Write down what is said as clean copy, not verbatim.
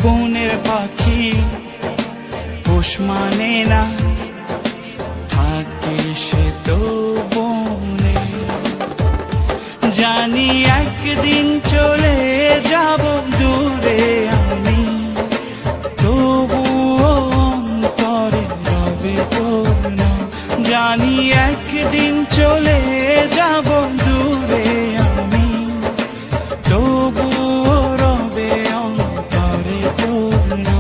বনের পাখি পোষ মানে না, থাকে সে তো বনে। জানি একদিন চলে যাব দূরে আমি, তবুও অন্তরে রবে তোর নাম। জানি একদিন চলে যাব দূরে আমি, তবুও রবে অন্তরে তোর নাম।